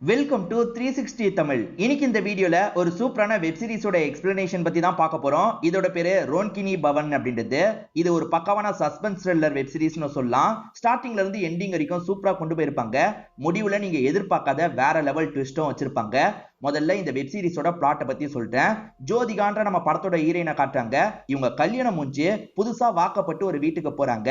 Welcome to 360 Tamil. இன்னைக்கு இந்த வீடியோல ஒரு சூப்பரான வெப் சீரிஸோட எக்ஸ்பிளனேஷன் பத்தி தான் பார்க்க போறோம். இதோட பேரு ரோன்கினி பவன் அப்படின்றது. இது ஒரு பக்காவான சஸ்பென்ஸ் த்ரில்லர் வெப் சீரிஸ்னு சொல்லலாம். ஸ்டார்டிங்ல இருந்து எண்டிங் வரைக்கும் சூப்பரா கொண்டு போயிருப்பாங்க. முடிவுல நீங்க எதிர்பார்க்காத வேற லெவல் ட்விஸ்டும் வச்சிருப்பாங்க. முதல்ல இந்த வெப் சீரிஸோட பிளாட்டை பத்தி சொல்றேன். ஜோதிகான்ற நம்ம படத்தோட ஹீரோயினை காட்டுறாங்க. இவங்க கல்யாணம் முடிஞ்சு புதுசா வாக்கப்பட்டு ஒரு வீட்டுக்கு போறாங்க.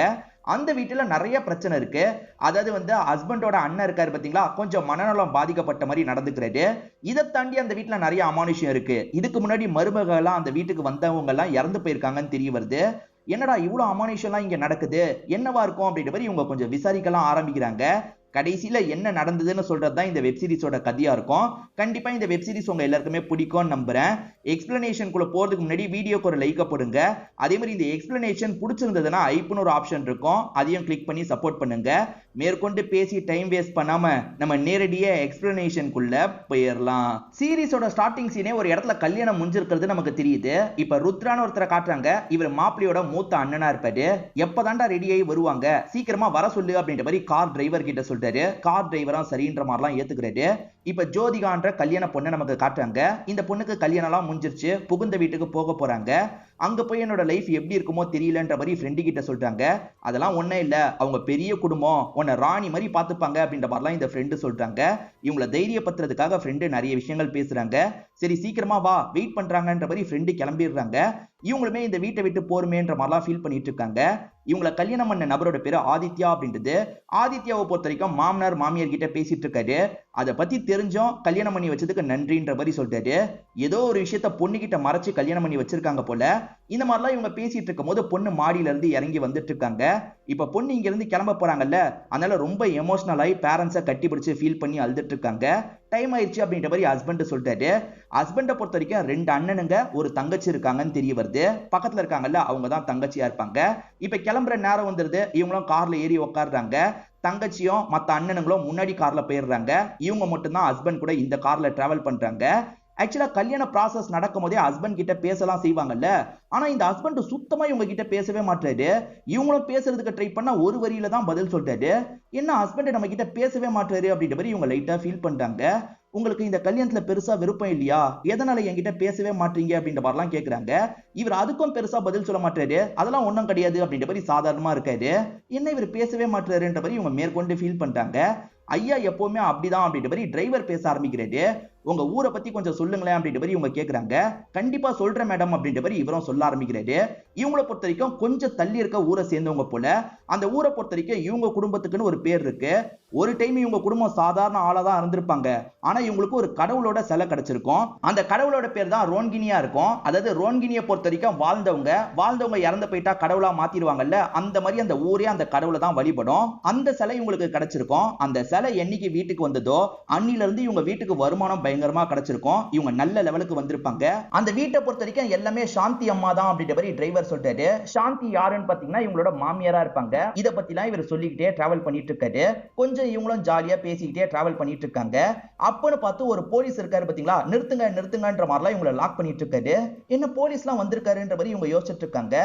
அந்த வீட்டுல நிறைய பிரச்சனை இருக்கு. அதாவது ஹஸ்பண்டோட அண்ணன் இருக்காரு பாத்தீங்களா, கொஞ்சம் மனநலம் பாதிக்கப்பட்ட மாதிரி நடந்துக்கிறாரு. இதை தாண்டி அந்த வீட்டுல நிறைய அமானுஷம் இருக்கு. இதுக்கு முன்னாடி மருமகள் எல்லாம் அந்த வீட்டுக்கு வந்தவங்க எல்லாம் இறந்து போயிருக்காங்கன்னு தெரிய வருது. என்னடா இவ்வளவு அமானுஷம் எல்லாம் இங்க நடக்குது, என்னவா இருக்கும் அப்படின்ற மாதிரி இவங்க கொஞ்சம் விசாரிக்கலாம் ஆரம்பிக்கிறாங்க. கடைசியில என்ன நடந்ததுன்னு சொல்றதுதான் இந்த வெப் சீரிஸோட கதையா இருக்கும். கண்டிப்பா இந்த வெப் சீரிஸ் உங்க எல்லாருக்குமே பிடிக்கும்னு நம்புறேன். எக்ஸ்பிளனேஷன் குள்ள போறதுக்கு முன்னாடி வீடியோக்கு ஒரு லைக் போடுங்க. அதே மாதிரி இந்த எக்ஸ்பிளனேஷன் பிடிச்சிருந்ததுன்னா ஐப்னு ஒரு ஆப்ஷன் இருக்கும், அதையும் கிளிக் பண்ணி சப்போர்ட் பண்ணுங்க. மேற்கொண்டு பேசி டைம் வேஸ்ட் பண்ணாம நம்ம நேரடியா எக்ஸ்பிளனேஷன் குள்ள போயிடலாம். சீரிஸோட ஸ்டார்டிங் சீனே ஒரு இடத்துல கல்யாணம் முடிஞ்சிருக்கிறது நமக்கு தெரியுது. இப்ப ருத்ரான்னு ஒருத்தரை காட்டுறாங்க. இவர் மாப்பிள்ளையோட மூத்த அண்ணனா இருப்பாரு. எப்பதான்டா ரெடி ஆகி வருவாங்க, சீக்கிரமா வர சொல்லு அப்படின்ற மாதிரி கார் டிரைவர் கிட்ட சொல்றாரு. கார் டிரைவரா சரின்ற மாதிரிலாம் ஏத்துக்கிறாரு. இப்ப ஜோதிகான்ற கல்யாண பொண்ணு நமக்கு காட்டுறாங்க. இந்த பொண்ணுக்கு கல்யாணம் எல்லாம் முடிஞ்சிருச்சு, புகுந்த வீட்டுக்கு போக போறாங்க. அங்க போய் என்னோட லைஃப் எப்படி இருக்குமோ தெரியலன்ற மாதிரி ஃப்ரெண்டு கிட்ட சொல்றாங்க. அதெல்லாம் ஒண்ணே இல்ல, அவங்க பெரிய குடும்பம், உன்னை ராணி மாதிரி பாத்துப்பாங்க அப்படின்ற மாதிரிலாம் இந்த ஃப்ரெண்டு சொல்றாங்க. இவங்களை தைரியப்படுத்துறதுக்காக ஃப்ரெண்டு நிறைய விஷயங்கள் பேசுறாங்க. சரி சீக்கிரமா வா, வெயிட் பண்றாங்கன்ற மாதிரி ஃப்ரெண்டு கிளம்பிடுறாங்க. இவங்களுமே இந்த வீட்டை விட்டு போருமேன்ற மாதிரிலாம் ஃபீல் பண்ணிட்டு இருக்காங்க. இவங்களை கல்யாணம் பண்ண நபரோட பேரு ஆதித்யா அப்படின்றது. ஆதித்யாவை பொறுத்த வரைக்கும் மாமனார் மாமியார் கிட்ட பேசிட்டு இருக்காரு. அதை பத்தி தெரிஞ்சும் கல்யாணம் பண்ணி வச்சதுக்கு நன்றின்ற மாதிரி சொல்றாரு. ஏதோ ஒரு விஷயத்த பொண்ணு கிட்ட மறைச்சு கல்யாணம் பண்ணி வச்சிருக்காங்க போல. இந்த மாதிரிலாம் இவங்க பேசிட்டு இருக்கும் போது பொண்ணு மாடியில இருந்து இறங்கி வந்துட்டு இருக்காங்க. இப்ப பொண்ணு இங்க இருந்து கிளம்ப போறாங்கல்ல, அதனால ரொம்ப எமோஷனல் ஆகி பேரண்ட்ஸை கட்டி பிடிச்சு ஃபீல் பண்ணி அழுதுட்டு இருக்காங்க. டைம் ஆயிடுச்சு அப்படின்ற மாதிரி ஹஸ்பண்ட் சொல்றாரு. ஹஸ்பண்டை பொறுத்த வரைக்கும் 2 அண்ணனுங்க ஒரு தங்கச்சி இருக்காங்கன்னு தெரிய வருது. பக்கத்துல இருக்காங்கல்ல, அவங்க தான் தங்கச்சியா இருப்பாங்க. இப்ப கிளம்புற நேரம் வந்துருது. இவங்களும் கார்ல ஏறி உட்காடுறாங்க. தங்கச்சியும் மத்த அண்ணனுங்களும் முன்னாடி கார்ல போயிடுறாங்க. இவங்க மட்டும்தான் ஹஸ்பண்ட் கூட இந்த கார்ல டிராவல் பண்றாங்க. ஆக்சுவலா கல்யாண ப்ராசஸ் நடக்கும் போதே ஹஸ்பண்ட் கிட்ட பேசலாம் செய்வாங்கல்ல, ஆனா இந்த ஹஸ்பண்ட் சுத்தமா இவங்க கிட்ட பேசவே மாட்டாரு. இவங்களும் பேசுறதுக்கு ட்ரை பண்ணா ஒரு வரியில தான் பதில் சொல்றாரு. என்ன ஹஸ்பண்ட் நம்ம கிட்ட பேசவே மாட்டாரு அப்படின்ற மாதிரி இவங்க லைட்டா ஃபீல் பண்றாங்க. உங்களுக்கு இந்த கல்யாணத்துல பெருசா விருப்பம் இல்லையா, எதனால என்கிட்ட பேசவே மாட்டீங்க அப்படின்ற மாதிரிலாம் கேக்குறாங்க. இவர் அதுக்கும் பெருசா பதில் சொல்ல மாட்டாரு. அதெல்லாம் ஒண்ணும் கிடையாது அப்படின்ற மாதிரி சாதாரணமா இருக்காரு. என்ன இவர் பேசவே மாட்டாருன்ற மாதிரி இவங்க மேற்கொண்டு ஃபீல் பண்றாங்க. ஐயா எப்பவுமே அப்படிதான் அப்படின்ற மாதிரி டிரைவர் பேச ஆரம்பிக்கிறாரு. உங்க ஊரை பத்தி கொஞ்சம் சொல்லுங்களேன் அப்படின்ற மாதிரி இவங்க கேக்குறாங்க. கண்டிப்பா சொல்றேன் மேடம் அப்படின்ற மாதிரி இவரும் சொல்ல ஆரம்பிக்கிறாரு. இவங்களை பொறுத்த வரைக்கும் கொஞ்சம் தள்ளி இருக்க ஊரை சேர்ந்தவங்க போல. அந்த ஊரை பொறுத்த வரைக்கும் இவங்க குடும்பத்துக்குன்னு ஒரு பேர் இருக்கு. ஒரு டைம் இவங்க குடும்பம் சாதாரண ஆளா தான் இருந்திருப்பாங்க. ஆனா இவங்களுக்கு ஒரு கடவுளோட சிலை கிடைச்சிருக்கும். அந்த கடவுளோட பேர் தான் ரோன்கினியா இருக்கும். அதாவது ரோன்கினியை பொறுத்த வரைக்கும் வாழ்ந்தவங்க இறந்து போயிட்டா கடவுளா மாத்திடுவாங்கல்ல, அந்த மாதிரி அந்த ஊரே அந்த கடவுளை தான் வழிபடும். அந்த சிலை இவங்களுக்கு கிடைச்சிருக்கும். அந்த சிலை என்னைக்கு வீட்டுக்கு வந்ததோ அன்னில இருந்து இவங்க வீட்டுக்கு வருமானம் பயங்கரமா கிடைச்சிருக்கும். இவங்க நல்ல லெவலுக்கு வந்திருப்பாங்க. அந்த வீட்டை பொறுத்த வரைக்கும் எல்லாமே சாந்தி அம்மா தான் அப்படின்ற மாதிரி டிரைவர் சொல்றாரு. சாந்தி யாருன்னு பாத்தீங்கன்னா இவங்களோட மாமியாரா இருப்பாங்க. இத பத்திலாம் இவர் சொல்லிக்கிட்டே டிராவல் பண்ணிட்டு இருக்காரு. கொஞ்சம் இவங்களும் ஜாலியா பேசிக்கிட்டே டிராவல் பண்ணிட்டு இருக்காங்க. அப்பன்னு பார்த்து ஒரு போலீஸ் இருக்காரு பாத்தீங்களா, நிறுத்துங்கன்ற மாதிரிலாம் இவங்களை லாக் பண்ணிட்டு இருக்காரு. என்ன போலீஸ்லாம் வந்திருக்காருன்ற மாதிரி இவங்க யோசிச்சுட்டு இருக்காங்க.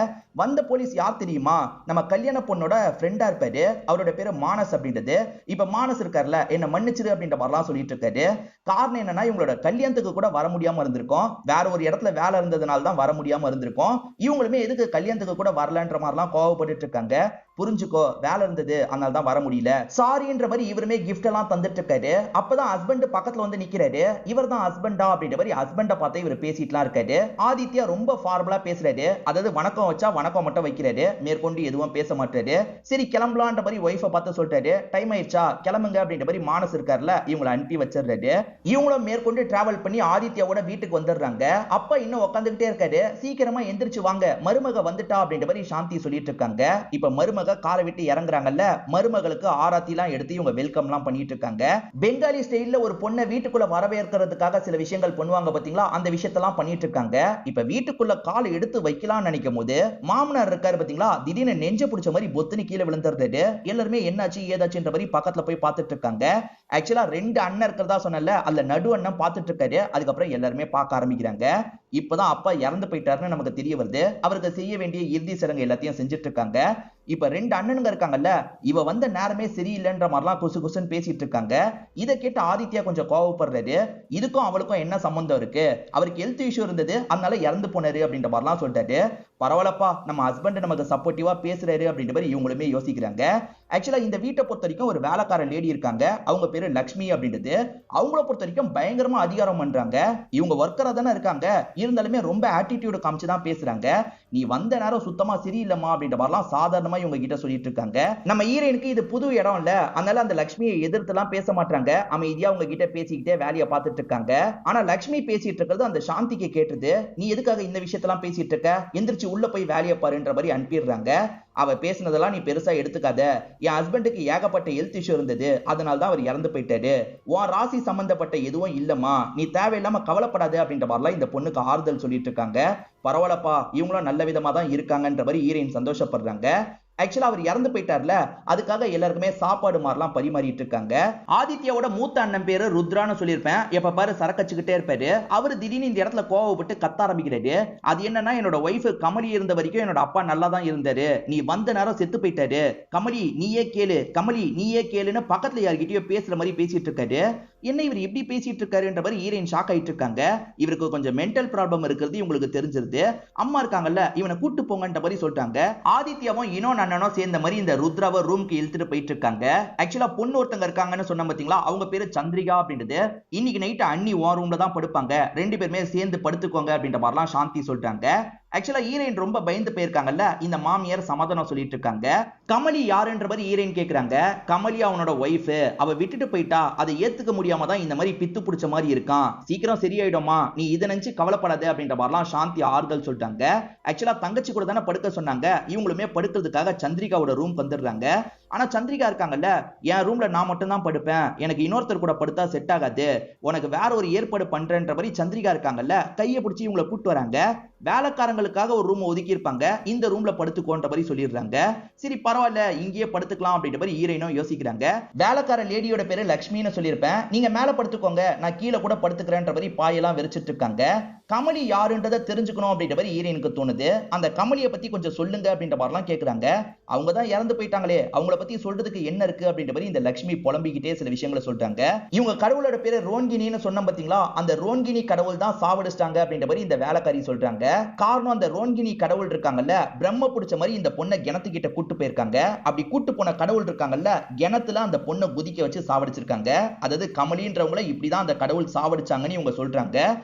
வந்த போலீஸ் யார் தெரியுமா, நம்ம கல்யாண பொண்ணோட ஃப்ரெண்டா இருப்பாரு. அவரோட பேரு மானஸ் அப்படின்றது. இப்ப மானஸ் இருக்காருல, என்ன மன்னிச்சிரு அப்படின்ற மாதிரிலாம் சொல்லிட்டு இருக்காரு. காரணம் என்னன்னா இவங்களோட கல்யாணத்துக்கு கூட வர முடியாம இருந்திருக்கும். வேற ஒரு இடத்துல வேலை இருந்ததுனால தான் வர முடியாம இருந்திருக்கும். இவங்களுமே எதுக்கு கல்யாணத்துக்கு கூட வரலன்ற மாதிரிலாம் கோவப்பட்டு இருக்காங்க. புரிஞ்சுக்கோ, வேலை இருந்தது அதனால தான் வர முடியல சாரின்ற மாதிரி இவருமே கிஃப்ட் எல்லாம் தந்துட்டு இருக்காரு. அப்பதான் ஹஸ்பண்ட் பக்கத்துல வந்து நிக்கிறாரு. இவர் தான் ஹஸ்பண்டா அப்படின்ற மாதிரி ஹஸ்பண்ட பார்த்து இவர் பேசிட்டுலாம் இருக்காரு. ஆதித்யா ரொம்ப ஃபார்மலா பேசுறாரு. அதாவது வணக்கம் வச்சா வணக்கம் மட்டும் வைக்கிறாரு, மேற்கொண்டு எதுவும் பேச மாட்டாரு. சரி கிளம்பலான்ற மாதிரி ஒய்ஃபை பார்த்து சொல்றாரு. டைம் ஆயிடுச்சா கிளம்புங்க அப்படின்ற மாதிரி மானஸ் இருக்காருல, இவங்களை அனுப்பி வச்சிடுறாரு. இவங்களும் மேற்கொண்டு டிராவல் பண்ணி ஆதித்யாவோட வீட்டுக்கு வந்துடுறாங்க. அப்பா இன்னும் உட்காந்துக்கிட்டே இருக்காரு. சீக்கிரமா எந்திரிச்சு வாங்க, மருமக வந்துட்டா அப்படின்ற மாதிரி சாந்தி சொல்லிட்டு இருக்காங்க. இப்ப மருமக காரை விட்டு இறங்குறாங்கல்ல, மருமகளுக்கு ஆராத்தி எல்லாம் எடுத்து இவங்க வெல்கம் எல்லாம் பண்ணிட்டு இருக்காங்க. பெங்காலி ஸ்டைல்ல ஒரு பொண்ணை வீட்டுக்குள்ள வரவேற்கிறதுக்காக சில விஷயங்கள் பண்ணுவாங்க பாத்தீங்களா, அந்த விஷயத்தெல்லாம் பண்ணிட்டு இருக்காங்க. இப்ப வீட்டுக்குள்ள கால் எடுத்து வைக்கலாம்னு நினைக்கும் போது மாமனார் இருக்காரு பாத்தீங்களா, திடீர்னு நெஞ்ச பிடிச்ச மாதிரி பொத்துன்னு கீழே விழுந்துடுறாரு. எல்லாருமே என்னாச்சு ஏதாச்சுன்ற மாதிரி பக்கத்துல போய் பார்த்துட்டு இருக்காங்க. ஆக்சுவலா 2 அண்ணன் இருக்கிறதா சொன்னல, அதுல நடு அண்ணன் பார்த்துட்டு இருக்காரு. அதுக்கப்புறம் எல்லாருமே பார்க்க ஆரம்பிக்கிறாங்க. இப்பதான் அப்பா இறந்து போயிட்டாருன்னு நமக்கு தெரிய வருது. அவருக்கு செய்ய வேண்டிய இறுதி சடங்கு எல்லாத்தையும் செஞ்சுட்டு இருக்காங்க. இப்ப 2 அண்ணனுங்க இருக்காங்கல்ல, இவ வந்த நேரமே சரியில்லைன்ற மாதிரிலாம் குசு குசுன்னு பேசிட்டு இருக்காங்க. இதை கேட்டு ஆதித்யா கொஞ்சம் கோவப்படுறாரு. இதுக்கும் அவளுக்கும் என்ன சம்பந்தம் இருக்கு, அவருக்கு ஹெல்த் இஷ்யூ இருந்தது அதனால இறந்து போனாரு அப்படின்ற மாதிரிலாம் சொல்லிட்டாரு. பரவாயில்லப்பா, நம்ம ஹஸ்பண்ட் நமக்கு சப்போர்ட்டிவா பேசுறாரு அப்படின்ற மாதிரி இவங்களுமே யோசிக்கிறாங்க. ஆக்சுவலா இந்த வீட்டை பொறுத்த வரைக்கும் ஒரு வேலைக்கார லேடி இருக்காங்க, அவங்க பேரு லக்ஷ்மி அப்படின்றது. அவங்கள பொறுத்த வரைக்கும் பயங்கரமா அதிகாரம் பண்றாங்க. இவங்க ஒர்க்கரா தானே இருக்காங்க, இருந்தாலுமே ரொம்ப ஆட்டிடியூட் காமிச்சுதான் பேசுறாங்க. நீ வந்த நேரம் சுத்தமா சரியில்லைமா அப்படின்ற மாதிரிலாம் சாதாரணமா இவங்க கிட்ட சொல்லிட்டு இருக்காங்க. நம்ம ஹீரோயினுக்கு இது புது இடம் இல்ல, அதனால அந்த லக்ஷ்மியை எதிர்த்து எல்லாம் பேச மாட்டாங்க. அமைதியா அவங்க கிட்ட பேசிக்கிட்டே வேலையை பார்த்துட்டு இருக்காங்க. ஆனா லக்ஷ்மி பேசிட்டு இருக்கிறது அந்த சாந்திக்கு கேட்டுது. நீ எதுக்காக இந்த விஷயத்தெல்லாம் பேசிட்டு இருக்க, எந்திரிச்சு உள்ள போய் வேலையை பாருன்ற மாதிரி அனுப்பிடுறாங்க. அவ பேசினதெல்லாம் நீ பெருசா எடுத்துக்காத, என் ஹஸ்பண்டுக்கு ஏகப்பட்ட ஹெல்த் இஷ்யூ இருந்தது, அதனால தான் அவர் இறந்து போயிட்டாரு, உன் ராசி சம்பந்தப்பட்ட எதுவும் இல்லம்மா, நீ தேவையில்லாம கவலைப்படாது அப்படின்ற மாதிரிலாம் இந்த பொண்ணுக்கு ஆறுதல் சொல்லிட்டு இருக்காங்க. பரவாயில்லப்பா, இவங்களும் நல்ல விதமா தான் இருக்காங்கன்ற மாதிரி ஹீரோயின் சந்தோஷப்படுறாங்க. ஆக்சுவலா அவர் இறந்து போயிட்டார்ல, அதுக்காக எல்லாருக்குமே சாப்பாடு மாதிரிலாம் பரிமாறிட்டு இருக்காங்க. ஆதித்யாவோட மூத்த அண்ணன் பேரு ருத்ரான்னு சொல்லியிருப்பேன். எப்ப பாரு சரக்கச்சுக்கிட்டே இருப்பாரு. அவரு திடீர்னு இந்த இடத்துல கோவப்பட்டு கத்த ஆரம்பிக்கிறாரு. அது என்னன்னா, என்னோட ஒய்ஃப் கமலி இருந்த வரைக்கும் என்னோட அப்பா நல்லா தான் இருந்தாரு, நீ வந்த நேரம் செத்து போயிட்டாரு, கமலி நீயே கேளு, கமலி நீயே கேளுன்னு பக்கத்துல யார்கிட்டயோ பேசுற மாதிரி பேசிட்டு இருக்காரு. என்ன இவர் எப்படி பேசிட்டு இருக்காருன்ற மாதிரி ஹீரோயின் ஷாக் ஆயிட்டு இருக்காங்க. இவருக்கு கொஞ்சம் மென்டல் ப்ராப்ளம் இருக்கிறது இவங்களுக்கு தெரிஞ்சிருது. அம்மா இருக்காங்கல்ல, இவனை கூட்டு போங்கன்ற மாதிரி சொல்லிட்டாங்க. ஆதித்யாவும் இன்னொன்னு அண்ணனும் சேர்ந்த மாதிரி இந்த ருத்ராவை ரூம்க்கு இழுத்துட்டு போயிட்டு இருக்காங்க. ஆக்சுவலா பொண்ணு ஒருத்தங்க இருக்காங்கன்னு சொன்ன பாத்தீங்களா, அவங்க பேரு சந்திரிகா அப்படின்றது. இன்னைக்கு நைட் அண்ணி உன் ரூம்ல தான் படுப்பாங்க, 2 பேருமே சேர்ந்து படுத்துக்கோங்க அப்படின்ற மாதிரிலாம் சாந்தி சொல்லிட்டாங்க. ஆக்சுவலா ஹீரோயின் ரொம்ப பயந்து போயிருக்காங்கல்ல, இந்த மாமியார் சமாதானம் சொல்லிட்டு இருக்காங்க. கமலி யாருன்ற மாதிரி ஹீரோயின் கேக்குறாங்க. கமலி அவனோட ஒய்ஃப், அவ விட்டுட்டு போயிட்டா, அதை ஏத்துக்க முடியாம தான் இந்த மாதிரி பித்து பிடிச்ச மாதிரி இருக்கான், சீக்கிரம் சரியாயிடுமா, நீ இதை நினைச்சு கவலைப்படாது அப்படின்ற மாதிரிலாம் சாந்தி ஆறுதல் சொல்லிட்டாங்க. ஆக்சுவலா தங்கச்சி கூட தானே படுக்க சொன்னாங்க, இவங்களுமே படுக்கிறதுக்காக சந்திரிகாவோட ரூம் வந்துடுறாங்க. ஆனா சந்திரிகா இருக்காங்கல்ல, என் ரூம்ல நான் மட்டும் தான் படுப்பேன், எனக்கு இன்னொருத்தர் கூட படுத்தா செட் ஆகாது, உனக்கு வேற ஒரு ஏற்பாடு பண்றேன்ற மாதிரி சந்திரிகா இருக்காங்கல்ல கையை பிடிச்சி இவங்களை கூட்டு வராங்க. வேலைக்காரங்களுக்காக ஒரு ரூம் ஒதுக்கி இருப்பாங்க, இந்த ரூம்ல படுத்துக்கோன்ற மாதிரி சொல்லிடுறாங்க. சரி பரவாயில்ல, இங்கேயே படுத்துக்கலாம் அப்படின்ற மாதிரி ஹீரோயினும் யோசிக்கிறாங்க. வேலைக்கார லேடியோட பேரு லக்ஷ்மின்னு சொல்லியிருப்பேன், நீங்க மேல படுத்துக்கோங்க, நான் கீழே கூட படுத்துக்கிறேன்ற மாதிரி பாயெல்லாம் விரிச்சிட்டு இருக்காங்க. கமலி யாருன்றதை தெரிஞ்சுக்கணும் அப்படின்ற மாதிரி ஹீரோயினுக்கு தோணுது. அந்த கமலியை பத்தி கொஞ்சம் சொல்லுங்க அப்படின்ற மாதிரிலாம் கேக்குறாங்க. அவங்க தான் இறந்து போயிட்டாங்களே, அவங்கள பத்தி சொல்றதுக்கு என்ன இருக்கு அப்படின்ற மாதிரி இந்த லக்ஷ்மி புலம்பிக்கிட்டே சில விஷயங்களை சொல்றாங்க. இவங்க கடவுளோட பேரு ரோன்கினின்னு சொன்ன பாத்தீங்களா, அந்த ரோன்கினி கடவுள் தான் சாவடிச்சிட்டாங்க அப்படின்ற மாதிரி இந்த வேலைக்காரி சொல்றாங்க. காரணம், அந்த ரோன்கினி கடவுள் இருக்காங்கல்ல, பிரம்ம பிடிச்ச மாதிரி இந்த பொண்ணை கிணத்துக்கிட்ட கூட்டு போயிருக்காங்க. அப்படி கூட்டு போன கடவுள் இருக்காங்கல்ல, கிணத்துல அந்த பொண்ணை குதிக்க வச்சு சாவடிச்சிருக்காங்க. அதாவது கமலின்றவங்கள இப்படிதான் அந்த கடவுள் சாவடிச்சாங்கன்னு இவங்க சொல்றாங்க.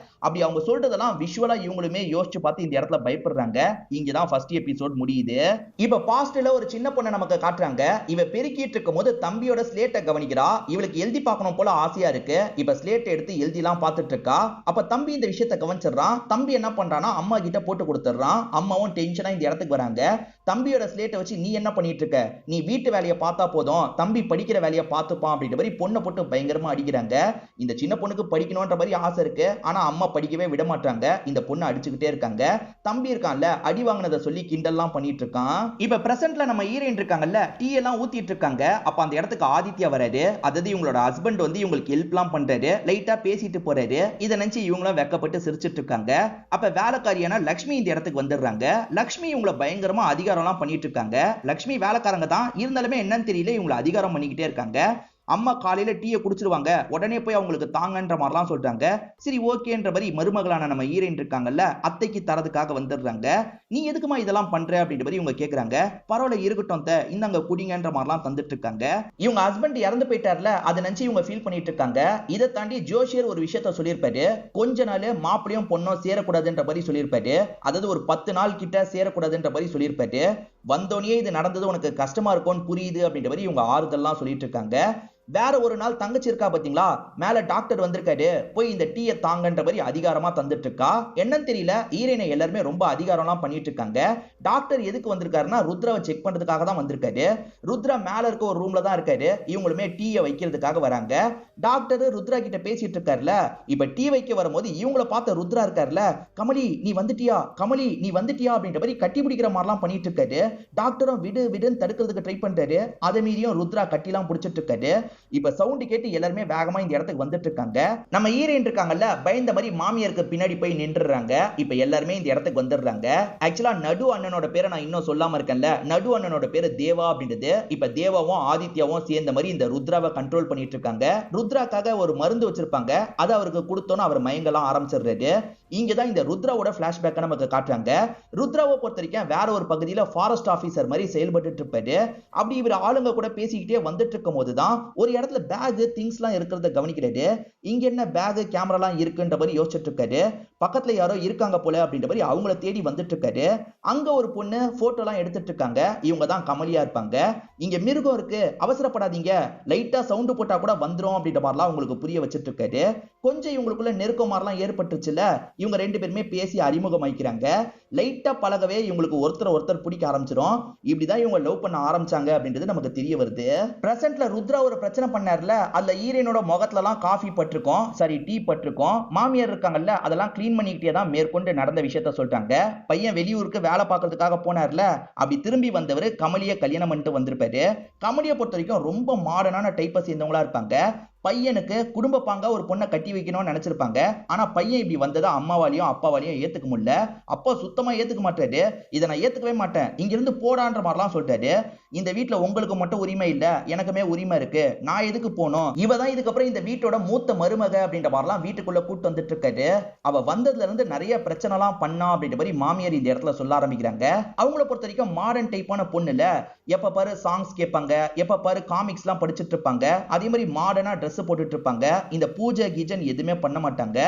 அப்படி அவங்க சொல்றதெல்லாம் விஷுவலா இவங்களுமே யோசிச்சு பார்த்து இந்த இடத்துல பயப்படுறாங்க. இங்கதான் ஃபர்ஸ்ட் எபிசோட் முடியுது. இப்ப பாஸ்ட்ல ஒரு சின்ன பொண்ணை நமக்கு காட்டுறாங்க. இவ பெருக்கிட்டு இருக்கும் போது தம்பியோட ஸ்லேட்டை கவனிக்கிறா. இவளுக்கு எழுதி பார்க்கணும் போல ஆசையா இருக்கு. இப்ப ஸ்லேட்டை எடுத்து எழுதிலாம் பார்த்துட்டு இருக்கா. அப்ப தம்பி இந்த விஷயத்தை கவனிச்சிடறான். தம்பி என்ன பண்றானா, அம்மா கிட்ட போட்டு கொடுத்துறான். அம்மாவும் டென்ஷனா இந்த இடத்துக்கு வராங்க. தம்பியோட ஸ்லேட்டை வச்சு நீ என்ன பண்ணிட்டு இருக்க, நீ வீட்டு வேலையை பார்த்தா போதும், தம்பி படிக்கிற வேலையை பார்த்துப்பான் அப்படின்ற மாதிரி பொண்ணை போட்டு பயங்கரமா அடிக்கிறாங்க. இந்த சின்ன பொண்ணுக்கு படிக்கணும்ன்ற மாதிரி ஆசை இருக்கு, ஆனா அம்மா படிக்கவே விட மாட்டாங்க. இந்த பொண்ணு அடிச்சுக்கிட்டே இருக்காங்க. தம்பி இருக்கான்ல, அடி வாங்கினதை சொல்லி கிண்டல்லாம் பண்ணிட்டு இருக்கான். இப்ப பிரசன்ட்ல நம்ம ஹீரோயின் இருக்காங்கல்ல, டீ எல்லாம் ஊத்திட்டு இருக்காங்க. அப்ப அந்த இடத்துக்கு ஆதித்யா வராரு. அதாவது இவங்களோட ஹஸ்பண்ட் வந்து இவங்களுக்கு ஹெல்ப்லாம் பண்றாரு. லைட்டா பேசிட்டு போறாரு. இதை நினைச்சு இவங்களும் வெக்கப்பட்டு சிரிச்சிட்டு இருக்காங்க. அப்ப வேலைக்காரியான லக்ஷ்மி இந்த இடத்துக்கு வந்துடுறாங்க. லக்ஷ்மி இவங்களை பயங்கரமா அதிகாரம்லாம் பண்ணிட்டு இருக்காங்க. லக்ஷ்மி வேலைக்காரங்க தான், இருந்தாலுமே என்னன்னு தெரியல இவங்களை அதிகாரம் பண்ணிக்கிட்டே இருக்காங்க. அம்மா காலையில டீயை குடிச்சிருவாங்க, உடனே போய் அவங்களுக்கு தாங்கன்ற மாதிரிலாம் சொல்றாங்க. சரி ஓகேன்ற மாதிரி மருமகளான நம்ம ஹீரோயின் இருக்காங்கல்ல, அத்தைக்கு தரதுக்காக வந்துடுறாங்க. நீ எதுக்குமா இதெல்லாம் பண்ற அப்படின்ற மாதிரி இவங்க கேக்குறாங்க. பரவாயில்ல இருக்கட்டும், இந்தாங்க குடிங்கன்ற மாதிரிலாம் தந்துட்டு இருக்காங்க. இவங்க ஹஸ்பண்ட் இறந்து போயிட்டார்ல, அதை நினைச்சு இவங்க ஃபீல் பண்ணிட்டு இருக்காங்க. இதை தாண்டி ஜோஷியர் ஒரு விஷயத்த சொல்லியிருப்பாரு. கொஞ்ச நாள் மாப்பிளையும் பொண்ணும் சேரக்கூடாதுன்ற மாதிரி சொல்லியிருப்பாரு. அதாவது ஒரு 10 நாள் கிட்ட சேரக்கூடாதுன்ற மாதிரி சொல்லியிருப்பாரு. வந்தோடனே இது நடந்தது உனக்கு கஷ்டமா இருக்கும்னு புரியுது அப்படின்ற மாதிரி இவங்க ஆறுதல்லாம் சொல்லிட்டு இருக்காங்க. வேற ஒரு நாள் தங்கச்சி இருக்கா பாத்தீங்களா, மேல டாக்டர் வந்திருக்காரு, போய் இந்த டீயை தாங்கன்ற மாதிரி அதிகாரமா தந்துட்டு இருக்கா. என்னன்னு தெரியல, ஹீரோயினை எல்லாருமே ரொம்ப அதிகாரம்லாம் பண்ணிட்டு இருக்காங்க. டாக்டர் எதுக்கு வந்திருக்காருன்னா ருத்ராவை செக் பண்றதுக்காக தான் வந்திருக்காரு. ருத்ரா மேல இருக்க ஒரு ரூம்ல தான் இருக்காரு. இவங்களுமே டீயை வைக்கிறதுக்காக வராங்க. டாக்டர் ருத்ரா கிட்ட பேசிட்டு இருக்காருல, இப்ப டீ வைக்க வரும்போது இவங்கள பார்த்த ருத்ரா இருக்காருல, கமலி நீ வந்துட்டியா, கமலி நீ வந்துட்டியா அப்படின்ற மாதிரி கட்டி பிடிக்கிற மாதிரிலாம் பண்ணிட்டு இருக்காரு. டாக்டரும் விடு விடுன்னு தடுக்கிறதுக்கு ட்ரை பண்றாரு. அதை மீறியும் ருத்ரா கட்டிலாம் பிடிச்சிட்டு இருக்காரு. இப்ப சவுண்ட் கேட்டு எல்லாருமே வேகமா இந்த இடத்துக்கு வந்துட்டு இருக்காங்க. நம்ம ஹீரோயின் இருக்காங்கல்ல, பயந்த மாதிரி மாமியாருக்கு பின்னாடி போய் நின்றுறாங்க. இப்ப எல்லாருமே இந்த இடத்துக்கு வந்துடுறாங்க. ஆக்சுவலா நடு அண்ணனோட பேரை நான் இன்னும் சொல்லாம இருக்கேன்ல, நடு அண்ணனோட பேரு தேவா அப்படின்றது. இப்ப தேவாவும் ஆதித்யாவும் சேர்ந்த மாதிரி இந்த ருத்ராவை கண்ட்ரோல் பண்ணிட்டு இருக்காங்க. ருத்ராக்காக ஒரு மருந்து வச்சிருப்பாங்க, அதை அவருக்கு கொடுத்தோன்னு அவர் மயங்கலாம் ஆரம்பிச்சிடுறாரு. இங்கதான் இந்த ருத்ராவோட பிளாஷ்பேக்கை நமக்கு காட்டுறாங்க. ருத்ராவை பொறுத்த வரைக்கும் வேற ஒரு பகுதியில ஃபாரஸ்ட் ஆபீசர் மாதிரி செயல்பட்டு இருப்பாரு. அப்படி இவர் ஆளுங்க கூட பேசிக்கிட்டே வந்துட்டு இருக்கும் போதுதான் ஒரு இடத்துல பேக் திங்ஸ் எல்லாம் இருக்கிறத கவனிக்கிறாரு. இங்க என்ன பேக் கேமரா எல்லாம் இருக்குன்ற மாதிரி யோசிச்சுட்டு இருக்காரு. பக்கத்துல யாரோ இருக்காங்க போல அப்படின்ற மாதிரி அவங்கள தேடி வந்துட்டு இருக்காரு. அங்க ஒரு பொண்ணு போட்டோ எல்லாம் எடுத்துட்டு இருக்காங்க. இவங்க தான் கமலியா இருப்பாங்க. இங்க மிருகம் இருக்கு, அவசரப்படாதீங்க, லைட்டா சவுண்ட் போட்டா கூட வந்துரும் அப்படின்ற மாதிரிலாம் உங்களுக்கு புரிய வச்சுட்டு இருக்காரு. கொஞ்சம் இவங்களுக்குள்ள நெருக்கம் மாதிரிலாம் ஏற்பட்டுச்சுல, இவங்க ரெண்டு பேருமே பேசி அறிமுகமாக்கிறாங்க. லைட்டா பழகவே இவங்களுக்கு ஒருத்தர் பிடிக்க ஆரம்பிச்சிடும். இப்படிதான் இவங்க லவ் பண்ண ஆரம்பிச்சாங்க அப்படின்றது நமக்கு தெரிய வருது. பிரசன்ட்ல ருத்ரா ஒரு பிரச்சனை பண்ணார்ல, அதுல ஹீரோயினோட முகத்துல எல்லாம் காஃபி பட்டிருக்கும், சாரி டீ பட்டிருக்கும். மாமியார் இருக்காங்கல்ல, அதெல்லாம் கிளீன் பண்ணிக்கிட்டே தான் மேற்கொண்டு நடந்த விஷயத்த சொல்றாங்க. பையன் வெளியூருக்கு வேலை பார்க்கறதுக்காக போனார்ல, அப்படி திரும்பி வந்தவர் கமலியை கல்யாணம் பண்ணிட்டு வந்திருப்பாரு. கமலியை பொறுத்த வரைக்கும் ரொம்ப மாடர்னான டைப்பை சேர்ந்தவங்களா இருப்பாங்க. பையனுக்கு குடும்ப பாங்கா ஒரு பொண்ணை கட்டி வைக்கணும்னு நினைச்சிருப்பாங்க. ஆனா பையன் இப்படி வந்ததை அம்மாவாலையும் அப்பாவாலையும் ஏத்துக்க முடியல. அப்பா சுத்தமா ஏத்துக்க மாட்டாரு. இதை நான் ஏத்துக்கவே மாட்டேன், இங்க இருந்து போடான்ற மாதிரிலாம் சொல்லிட்டாரு. இந்த வீட்டுல உங்களுக்கு மட்டும் உரிமை இல்ல, எனக்குமே உரிமை இருக்கு, நான் எதுக்கு போகணும், இவதான் இதுக்கப்புறம் இந்த வீட்டோட மூத்த மருமக அப்படின்ற மாதிரிலாம் வீட்டுக்குள்ள கூட்டு வந்துட்டு இருக்காரு. அவ வந்ததுல இருந்து நிறைய பிரச்சனை எல்லாம் பண்ணா அப்படின்ற மாதிரி மாமியார் இந்த இடத்துல சொல்ல ஆரம்பிக்கிறாங்க. அவங்கள பொறுத்த வரைக்கும் மாடர்ன் டைப்பான பொண்ணுல, எப்ப பாரு சாங்ஸ் கேட்பாங்க, எப்ப பாரு காமிக்ஸ் எல்லாம் படிச்சுட்டு இருப்பாங்க. அதே மாதிரி மாடர்னா ட்ரெஸ் போட்டுட்டு இருப்பாங்க. இந்த பூஜை கீஜன் எதுவுமே பண்ண மாட்டாங்க.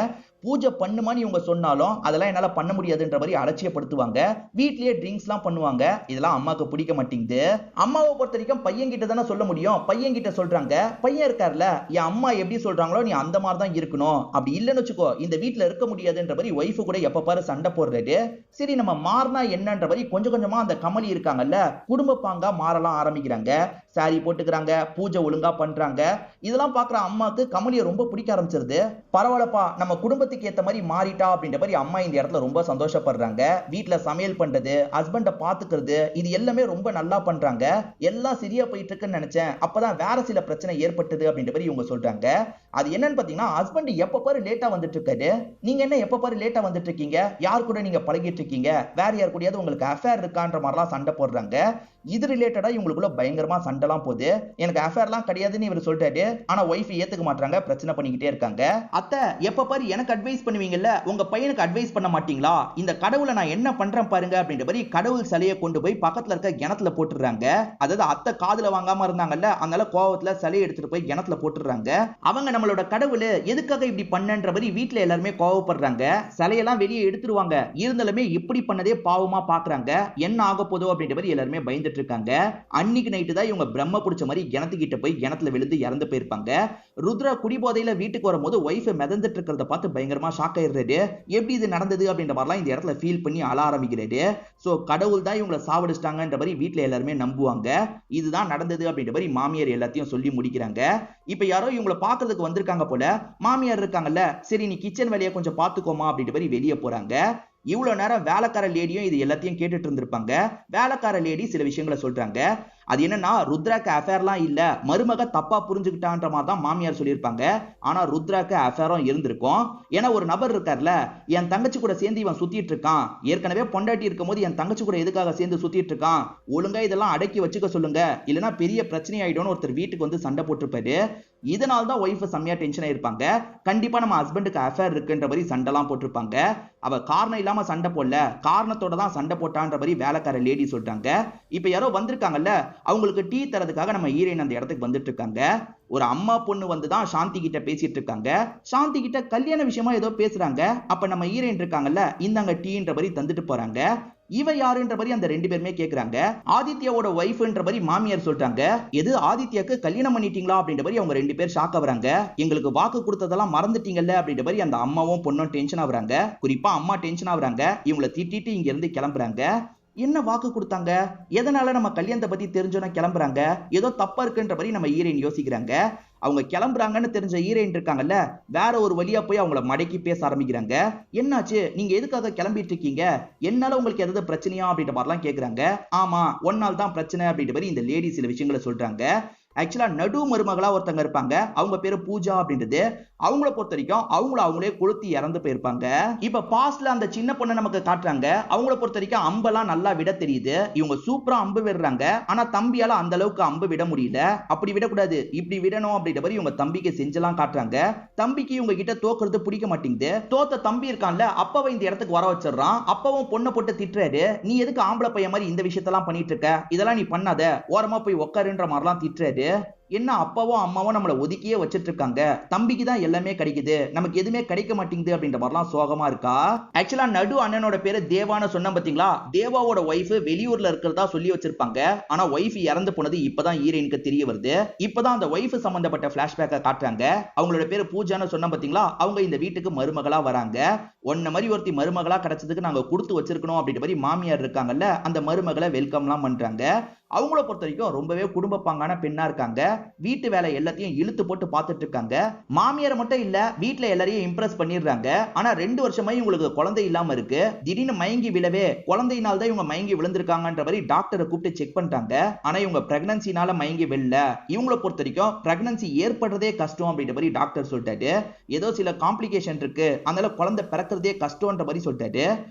பூஜை பண்ணுமான்னு இவங்க சொன்னாலும் அதெல்லாம் என்னால பண்ண முடியாதுன்ற மாதிரி அலட்சியப்படுத்துவாங்க. வீட்லயே ட்ரிங்க்ஸ் எல்லாம் பண்ணுவாங்க. இதெல்லாம் அம்மாக்கு பிடிக்க மாட்டேங்குது. அம்மாவை பொறுத்த வரைக்கும் பையன் கிட்ட தானே சொல்ல முடியும். பையன் கிட்ட சொல்றாங்க, பையன் இருக்கார்ல, என் அம்மா எப்படி சொல்றாங்களோ நீ அந்த மாதிரி தான் இருக்கணும், அப்படி இல்லைன்னு வச்சுக்கோ இந்த வீட்டுல இருக்க முடியாதுன்ற மாதிரி ஒய்ஃபு கூட எப்ப பாரு சண்டை போடுறாரு. சரி நம்ம மாறினா என்னன்ற மாதிரி கொஞ்சம் கொஞ்சமா அந்த கமலி இருக்காங்கல்ல, குடும்ப பாங்கா மாறலாம் ஆரம்பிக்கிறாங்க. சாரி போட்டுக்கிறாங்க, பூஜை ஒழுங்கா பண்றாங்க. இதெல்லாம் பாக்குற அம்மாக்கு கமலியை ரொம்ப பிடிக்க ஆரம்பிச்சிருது. பரவாயில்லப்பா, நம்ம குடும்பத்துக்கு ஏத்த மாதிரி மாறிட்டா அப்படின்ற மாதிரி அம்மா இந்த இடத்துல ரொம்ப சந்தோஷப்படுறாங்க. வீட்டுல சமையல் பண்றது, ஹஸ்பண்ட பாத்துக்கிறது, இது எல்லாமே ரொம்ப நல்லா பண்றாங்க. எல்லாம் சரியா போயிட்டு இருக்குன்னு நினைச்சேன், அப்பதான் வேற சில பிரச்சனை ஏற்பட்டது அப்படின்ற மாதிரி இவங்க சொல்றாங்க. அது என்னன்னு பாத்தீங்கன்னா, ஹஸ்பண்ட் எப்ப பாரு லேட்டா வந்துட்டு இருக்காரு. நீங்க என்ன எப்ப பாரு லேட்டா வந்துட்டு இருக்கீங்க, யார் கூட நீங்க பழகிட்டு இருக்கீங்க, வேற யார் கூடயாவது உங்களுக்கு அஃபேர் இருக்கான்ற மாதிரிலாம் சண்டை போடுறாங்க. இது ரிலேட்டடா இவங்களுக்குள்ள பயங்கரமா சண்டைலாம் போகுது. எனக்கு அஃபேர்லாம் கிடையாதுன்னு இவர் சொல்றாரு. ஆனா ஒய்ஃப் ஏத்துக்க மாட்டாங்க, பிரச்சனை பண்ணிக்கிட்டே இருக்காங்க. அத்தை எப்ப பாரு எனக்கு அட்வைஸ் பண்ணுவீங்கல்ல, உங்க பையனுக்கு அட்வைஸ் பண்ண மாட்டீங்களா, இந்த கடவுளை நான் என்ன பண்றேன் பாருங்க அப்படின்ற மாதிரி கடவுள் சிலையை கொண்டு போய் பக்கத்துல இருக்க கிணத்துல போட்டுறாங்க. அதாவது அத்தை காதுல வாங்காம இருந்தாங்கல்ல, அதனால கோவத்துல சிலையை எடுத்துட்டு போய் கிணத்துல போட்டுறாங்க. அவங்க நம்மளோட கடவுள் எதுக்காக இப்படி பண்ணன்ற மாதிரி வீட்டுல எல்லாருமே கோவப்படுறாங்க. சிலையெல்லாம் வெளியே எடுத்துருவாங்க. இருந்தாலுமே இப்படி பண்ணதே பாவமா பாக்குறாங்க. என்ன ஆக போதோ அப்படின்ற மாதிரி எல்லாருமே பயந்து இருக்காங்க. அன்னைக்கு நைட்டு தான் இவங்க பிரம்ம புடிச்ச மாதிரி கிணத்துக்கிட்ட போய் கிணத்துல விழுந்து இறந்து போயிருப்பாங்க. ருத்ரா குடிபோதையில வீட்டுக்கு வரும்போது ஒய்ஃப் மிதந்துட்டு இருக்கிறத பார்த்து பயங்கரமா ஷாக் ஆயிடுறாரு. எப்படி இது நடந்தது அப்படின்ற மாதிரிலாம் இந்த இடத்துல ஃபீல் பண்ணி அழ ஆரம்பிக்கிறாரு. சோ கடவுள் தான் இவங்களை சாவடிச்சிட்டாங்கன்ற மாதிரி வீட்டுல எல்லாருமே நம்புவாங்க. இதுதான் நடந்தது அப்படின்ற மாதிரி மாமியார் எல்லாத்தையும் சொல்லி முடிக்கிறாங்க. இப்ப யாரோ இவங்களை பாக்குறதுக்கு வந்திருக்காங்க போல. மாமியார் இருக்காங்கல்ல, சரி நீ கிச்சன் வேலையை கொஞ்சம் பாத்துக்கோமா அப்படின்ற மாதிரி வெளியே போறாங்க. இவ்வளவு நேரம் வேலைக்கார லேடியும் இது எல்லாத்தையும் கேட்டுட்டு இருந்திருப்பாங்க. வேலைக்கார லேடி சில விஷயங்களை சொல்றாங்க. அது என்னன்னா, ருத்ராக்கு அஃபேர்லாம் இல்ல, மருமக தப்பா புரிஞ்சுக்கிட்டான்ற மாதிரி தான் மாமியார் சொல்லியிருப்பாங்க. ஆனா ருத்ராக்கு அஃபேரும் இருந்திருக்கும். ஏன்னா ஒரு நபர் இருக்கார்ல, என் தங்கச்சி கூட சேர்ந்து இவன் சுத்திட்டு இருக்கான், ஏற்கனவே பொண்டாட்டி இருக்கும் போது என் தங்கச்சி கூட எதுக்காக சேர்ந்து சுத்திட்டு இருக்கான், ஒழுங்கா இதெல்லாம் அடக்கி வச்சுக்க சொல்லுங்க, இல்லைன்னா பெரிய பிரச்சனை ஆயிடும்னு ஒருத்தர் வீட்டுக்கு வந்து சண்டை போட்டிருப்பாரு. இதனால தான் ஒய்ஃப் செம்மையா டென்ஷன் ஆயிருப்பாங்க. கண்டிப்பா நம்ம ஹஸ்பண்டுக்கு அஃபேர் இருக்குன்ற மாதிரி சண்டைலாம் போட்டிருப்பாங்க. அவ காரணம் இல்லாம சண்டை போடல, காரணத்தோட தான் சண்டை போட்டான்ற மாதிரி வேலைக்கார லேடி சொல்றாங்க. இப்ப யாரோ வந்திருக்காங்கல்ல, அவங்களுக்கு டீ தரதுக்காக நம்ம ஹீரோயின் அந்த இடத்துக்கு வந்துட்டு இருக்காங்க. ஒரு அம்மா பொண்ணு வந்துதான் சாந்தி கிட்ட பேசிட்டு இருக்காங்க. சாந்தி கிட்ட கல்யாண விஷயமா ஏதோ பேசுறாங்க. அப்ப நம்ம ஹீரோயின் இருக்காங்கல்ல, இந்தாங்க டீன்ற மாதிரி தந்துட்டு போறாங்க. இவ யாருன்ற மாதிரி அந்த ரெண்டு பேருமே கேக்குறாங்க. ஆதித்யாவோட ஒய்ஃப்ன்ற மாதிரி மாமியார் சொல்றாங்க. எது ஆதித்யாக்கு கல்யாணம் பண்ணிட்டீங்களா அப்படின்ற மாதிரி அவங்க ரெண்டு பேர் ஷாக் ஆகுறாங்க. எங்களுக்கு வாக்கு கொடுத்ததெல்லாம் மறந்துட்டீங்கல்ல அப்படின்ற மாதிரி அந்த அம்மாவும் பொண்ணும் டென்ஷன் ஆகுறாங்க. குறிப்பா அம்மா டென்ஷன் ஆகுறாங்க. இவங்களை திட்டிட்டு இங்க இருந்து கிளம்புறாங்க. என்ன வாக்கு கொடுத்தாங்க, எதனால நம்ம கல்யாணத்தை பத்தி தெரிஞ்சோன்னா கிளம்புறாங்க, ஏதோ தப்பா இருக்குன்ற மாதிரி நம்ம ஹீரோயின் யோசிக்கிறாங்க. அவங்க கிளம்புறாங்கன்னு தெரிஞ்ச ஹீரோயின் இருக்காங்கல்ல, வேற ஒரு வழியா போய் அவங்கள மடக்கி பேச ஆரம்பிக்கிறாங்க. என்னாச்சு, நீங்க எதுக்காக கிளம்பிட்டு இருக்கீங்க, என்னால உங்களுக்கு ஏதாவது பிரச்சனையா அப்படின்ற மாதிரிலாம் கேக்குறாங்க. ஆமா, ஒன்னால தான் பிரச்சனை அப்படின்ற மாதிரி இந்த லேடி சில விஷயங்களை சொல்றாங்க. ஆக்சுவலா நடு மருமகளா ஒருத்தங்க இருப்பாங்க, அவங்க பேரு பூஜா அப்படின்றது. அவங்கள பொறுத்த வரைக்கும் அவங்களே கொளுத்தி இறந்து போயிருப்பாங்க. இப்ப பாஸ்ட்ல அந்த சின்ன பொண்ணை நமக்கு காட்டுறாங்க. அவங்கள பொறுத்த வரைக்கும் அம்பெல்லாம் நல்லா விட தெரியுது. இவங்க சூப்பரா அம்பு விடுறாங்க. ஆனா தம்பியால அந்த அளவுக்கு அம்பு விட முடியல. அப்படி விடக்கூடாது, இப்படி விடணும் அப்படின்ற மாதிரி இவங்க தம்பிக்கு செஞ்செல்லாம் காட்டுறாங்க. தம்பிக்கு இவங்க கிட்ட தோக்குறது பிடிக்க மாட்டேங்குது. தோத்த தம்பி இருக்கான்ல, அப்பவே இந்த இடத்துக்கு வர வச்சிடறான். அப்பவும் பொண்ணை போட்டு திட்டுறாரு. நீ எதுக்கு ஆம்பளை பையன் மாதிரி இந்த விஷயத்தெல்லாம் பண்ணிட்டு இருக்க, இதெல்லாம் நீ பண்ணாத, ஓரமா போய் உட்காருன்ற மாதிரிலாம் திட்டுறாரு. என்ன அப்பாவும் அம்மாவும் நம்மள ஒதுக்கியே வச்சிட்டு இருக்காங்க, தம்பிக்கு தான் எல்லாமே கிடைக்குது, நமக்கு எதுவுமே கிடைக்க மாட்டேங்குது அப்படின்ற மாதிரிலாம் சோகமா இருக்கா. ஆக்சுவலா நடு அண்ணனோட பேரு தேவான்னு சொன்ன பாத்தீங்களா, தேவாவோட ஒய்ஃப் வெளியூர்ல இருக்கிறதா சொல்லி வச்சிருப்பாங்க. ஆனா ஒய்ஃப் இறந்து போனது இப்பதான் ஹீரோயினுக்கு தெரிய வருது. இப்பதான் அந்த ஒய்ஃப் சம்பந்தப்பட்ட பிளாஷ்பேக்க காட்டுறாங்க. அவங்களோட பேரு பூஜான்னு சொன்ன பாத்தீங்களா, அவங்க இந்த வீட்டுக்கு மருமகளா வராங்க. ஒன்ன மாதிரி ஒருத்தி மருமகளா கிடைச்சதுக்கு நாங்க கொடுத்து வச்சிருக்கணும் அப்படின்ற மாதிரி மாமியார் இருக்காங்கல்ல, அந்த மருமகளை வெல்கம்லாம் பண்றாங்க. அவங்கள பொறுத்த வரைக்கும் ரொம்பவே குடும்ப பாங்கான பெண்ணா இருக்காங்க. வீட்டு வேலை எல்லாத்தையும் இழுத்து போட்டு பார்த்துட்டு இருக்காங்க. மாமியார் மட்டும் இல்ல, வீட்டுல எல்லாரையும் இம்ப்ரெஸ் பண்ணிடுறாங்க. ஆனா 2 வருஷமா இவங்களுக்கு குழந்தை இல்லாம இருக்கு. திடீர்னு மயங்கி விழவே, குழந்தையினால தான் இவங்க மயங்கி விழுந்திருக்காங்கன்ற மாதிரி டாக்டரை கூப்பிட்டு செக் பண்றாங்க. ஆனா இவங்க பிரெக்னன்சினால மயங்கி விழல. இவங்கள பொறுத்த வரைக்கும் பிரெக்னன்சி ஏற்படுறதே கஷ்டம் அப்படின்ற மாதிரி டாக்டர் சொல்லிட்டாரு. ஏதோ சில காம்ப்ளிகேஷன் இருக்கு, அதனால குழந்தை பிறக்கிறதே கஷ்டம்ன்ற மாதிரி சொல்லிட்டாரு.